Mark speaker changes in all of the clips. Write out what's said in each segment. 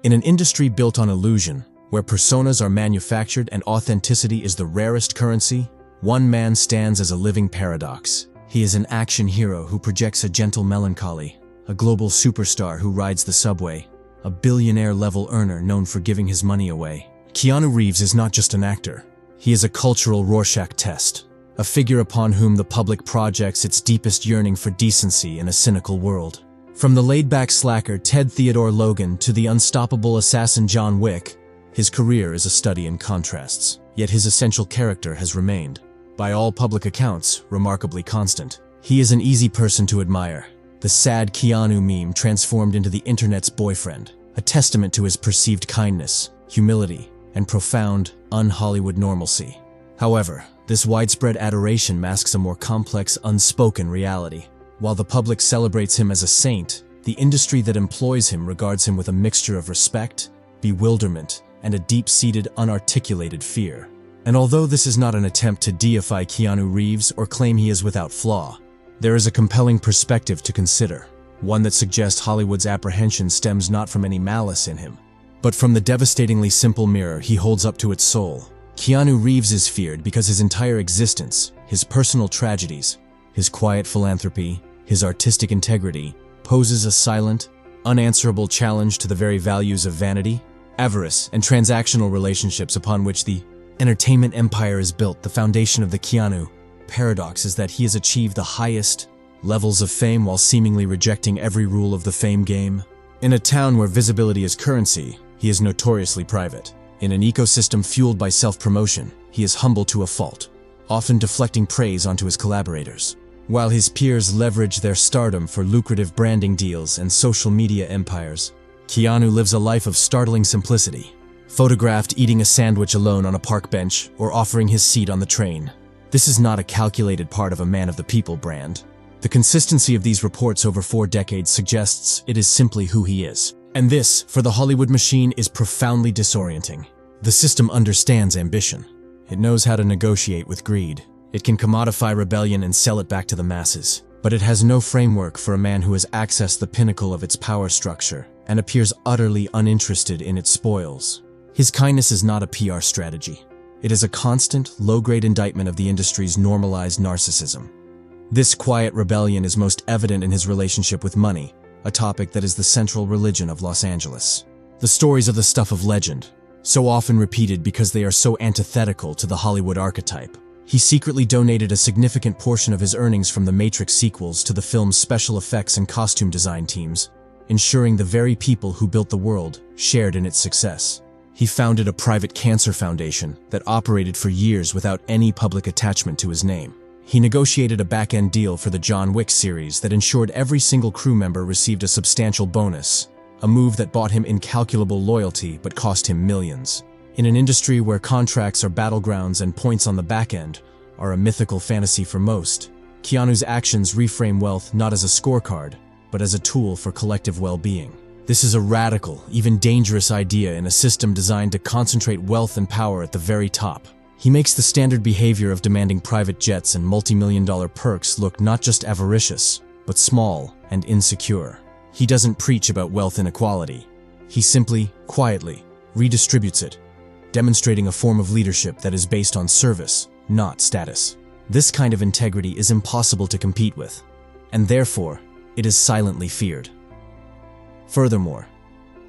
Speaker 1: In an industry built on illusion, where personas are manufactured and authenticity is the rarest currency, one man stands as a living paradox. He is an action hero who projects a gentle melancholy, a global superstar who rides the subway, a billionaire-level earner known for giving his money away. Keanu Reeves is not just an actor. He is a cultural Rorschach test, a figure upon whom the public projects its deepest yearning for decency in a cynical world. From the laid-back slacker Ted Theodore Logan to the unstoppable assassin John Wick, his career is a study in contrasts, yet his essential character has remained, by all public accounts, remarkably constant. He is an easy person to admire, the sad Keanu meme transformed into the internet's boyfriend, a testament to his perceived kindness, humility, and profound, un-Hollywood normalcy. However, this widespread adoration masks a more complex, unspoken reality. While the public celebrates him as a saint, the industry that employs him regards him with a mixture of respect, bewilderment, and a deep-seated, unarticulated fear. And although this is not an attempt to deify Keanu Reeves or claim he is without flaw, there is a compelling perspective to consider, one that suggests Hollywood's apprehension stems not from any malice in him, but from the devastatingly simple mirror he holds up to its soul. Keanu Reeves is feared because his entire existence, his personal tragedies, his quiet philanthropy, his artistic integrity, poses a silent, unanswerable challenge to the very values of vanity, avarice, and transactional relationships upon which the entertainment empire is built. The foundation of the Keanu paradox is that he has achieved the highest levels of fame while seemingly rejecting every rule of the fame game. In a town where visibility is currency, he is notoriously private. In an ecosystem fueled by self-promotion, he is humble to a fault, often deflecting praise onto his collaborators. While his peers leverage their stardom for lucrative branding deals and social media empires, Keanu lives a life of startling simplicity, photographed eating a sandwich alone on a park bench or offering his seat on the train. This is not a calculated part of a man of the people brand. The consistency of these reports over 4 decades suggests it is simply who he is. And this, for the Hollywood machine, is profoundly disorienting. The system understands ambition. It knows how to negotiate with greed. It can commodify rebellion and sell it back to the masses. But it has no framework for a man who has accessed the pinnacle of its power structure and appears utterly uninterested in its spoils. His kindness is not a PR strategy. It is a constant, low-grade indictment of the industry's normalized narcissism. This quiet rebellion is most evident in his relationship with money, a topic that is the central religion of Los Angeles. The stories are the stuff of legend, so often repeated because they are so antithetical to the Hollywood archetype. He secretly donated a significant portion of his earnings from the Matrix sequels to the film's special effects and costume design teams, ensuring the very people who built the world shared in its success. He founded a private cancer foundation that operated for years without any public attachment to his name. He negotiated a back-end deal for the John Wick series that ensured every single crew member received a substantial bonus, a move that bought him incalculable loyalty but cost him millions. In an industry where contracts are battlegrounds and points on the back end are a mythical fantasy for most, Keanu's actions reframe wealth not as a scorecard, but as a tool for collective well-being. This is a radical, even dangerous idea in a system designed to concentrate wealth and power at the very top. He makes the standard behavior of demanding private jets and multi-million-dollar perks look not just avaricious, but small and insecure. He doesn't preach about wealth inequality. He simply, quietly, redistributes it, demonstrating a form of leadership that is based on service, not status. This kind of integrity is impossible to compete with, and therefore, it is silently feared. Furthermore,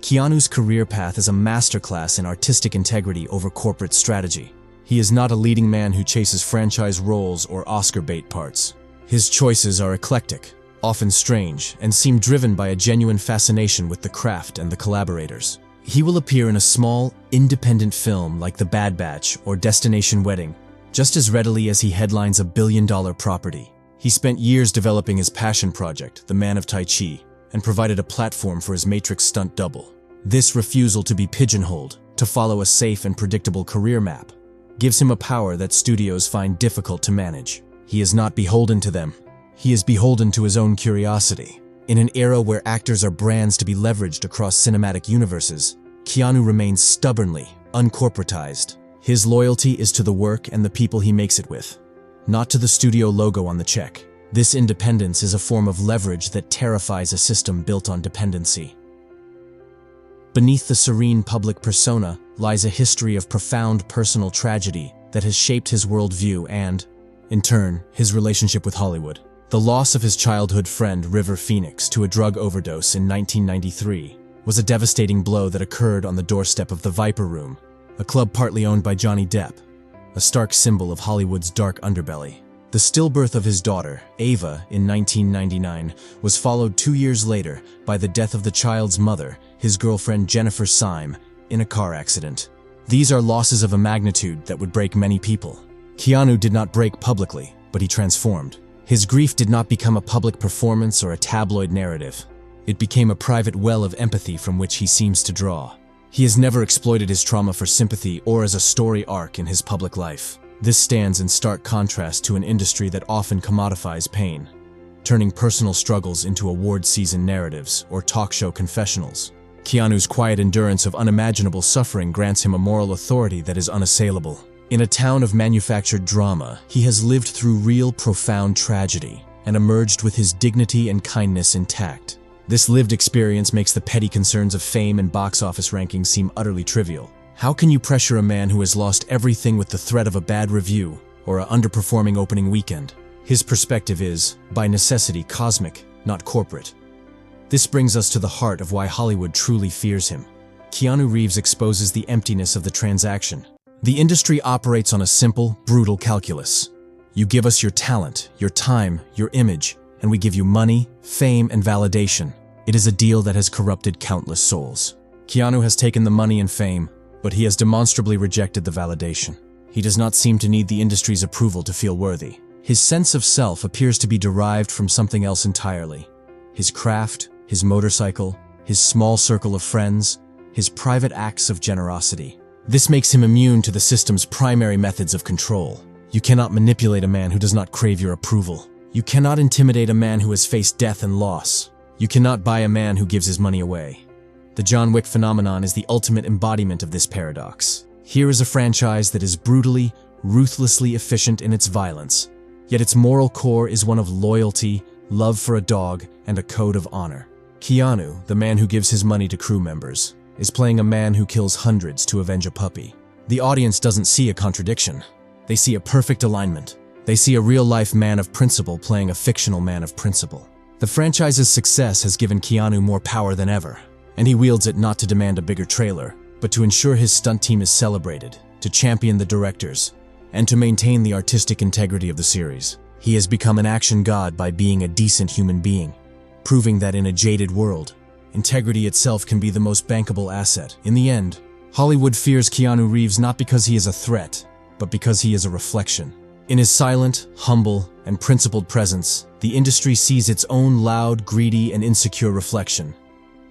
Speaker 1: Keanu's career path is a masterclass in artistic integrity over corporate strategy. He is not a leading man who chases franchise roles or Oscar bait parts. His choices are eclectic, often strange, and seem driven by a genuine fascination with the craft and the collaborators. He will appear in a small, independent film like The Bad Batch or Destination Wedding, just as readily as he headlines a billion-dollar property. He spent years developing his passion project, The Man of Tai Chi, and provided a platform for his Matrix stunt double. This refusal to be pigeonholed, to follow a safe and predictable career map, gives him a power that studios find difficult to manage. He is not beholden to them. He is beholden to his own curiosity. In an era where actors are brands to be leveraged across cinematic universes, Keanu remains stubbornly uncorporatized. His loyalty is to the work and the people he makes it with, not to the studio logo on the check. This independence is a form of leverage that terrifies a system built on dependency. beneath the serene public persona lies a history of profound personal tragedy that has shaped his worldview and, in turn, his relationship with Hollywood. The loss of his childhood friend River Phoenix to a drug overdose in 1993 was a devastating blow that occurred on the doorstep of the Viper Room, a club partly owned by Johnny Depp, a stark symbol of Hollywood's dark underbelly. The stillbirth of his daughter, Ava, in 1999 was followed 2 years later by the death of the child's mother, his girlfriend Jennifer Syme, in a car accident. These are losses of a magnitude that would break many people. Keanu did not break publicly, but he transformed. His grief did not become a public performance or a tabloid narrative. It became a private well of empathy from which he seems to draw. He has never exploited his trauma for sympathy or as a story arc in his public life. This stands in stark contrast to an industry that often commodifies pain, turning personal struggles into award season narratives or talk show confessionals. Keanu's quiet endurance of unimaginable suffering grants him a moral authority that is unassailable. In a town of manufactured drama, he has lived through real, profound tragedy and emerged with his dignity and kindness intact. This lived experience makes the petty concerns of fame and box office rankings seem utterly trivial. How can you pressure a man who has lost everything with the threat of a bad review or an underperforming opening weekend? His perspective is, by necessity, cosmic, not corporate. This brings us to the heart of why Hollywood truly fears him. Keanu Reeves exposes the emptiness of the transaction. The industry operates on a simple, brutal calculus. You give us your talent, your time, your image, and we give you money, fame, and validation. It is a deal that has corrupted countless souls. Keanu has taken the money and fame, but he has demonstrably rejected the validation. He does not seem to need the industry's approval to feel worthy. His sense of self appears to be derived from something else entirely. His craft, his motorcycle, his small circle of friends, his private acts of generosity. This makes him immune to the system's primary methods of control. You cannot manipulate a man who does not crave your approval. You cannot intimidate a man who has faced death and loss. You cannot buy a man who gives his money away. The John Wick phenomenon is the ultimate embodiment of this paradox. Here is a franchise that is brutally, ruthlessly efficient in its violence, yet its moral core is one of loyalty, love for a dog, and a code of honor. Keanu, the man who gives his money to crew members, is playing a man who kills hundreds to avenge a puppy. The audience doesn't see a contradiction. They see a perfect alignment. They see a real-life man of principle playing a fictional man of principle. The franchise's success has given Keanu more power than ever, and he wields it not to demand a bigger trailer, but to ensure his stunt team is celebrated, to champion the directors, and to maintain the artistic integrity of the series. He has become an action god by being a decent human being, proving that in a jaded world, integrity itself can be the most bankable asset. In the end, Hollywood fears Keanu Reeves not because he is a threat, but because he is a reflection. In his silent, humble, and principled presence, the industry sees its own loud, greedy, and insecure reflection.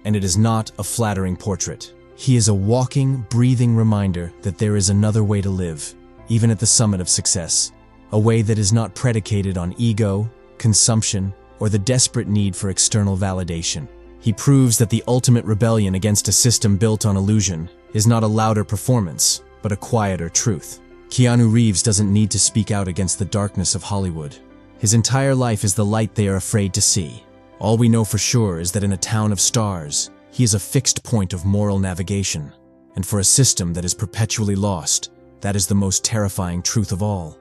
Speaker 1: And it is not a flattering portrait. He is a walking, breathing reminder that there is another way to live, even at the summit of success, a way that is not predicated on ego, consumption, or the desperate need for external validation. He proves that the ultimate rebellion against a system built on illusion is not a louder performance, but a quieter truth. Keanu Reeves doesn't need to speak out against the darkness of Hollywood. His entire life is the light they are afraid to see. All we know for sure is that in a town of stars, he is a fixed point of moral navigation. And for a system that is perpetually lost, that is the most terrifying truth of all.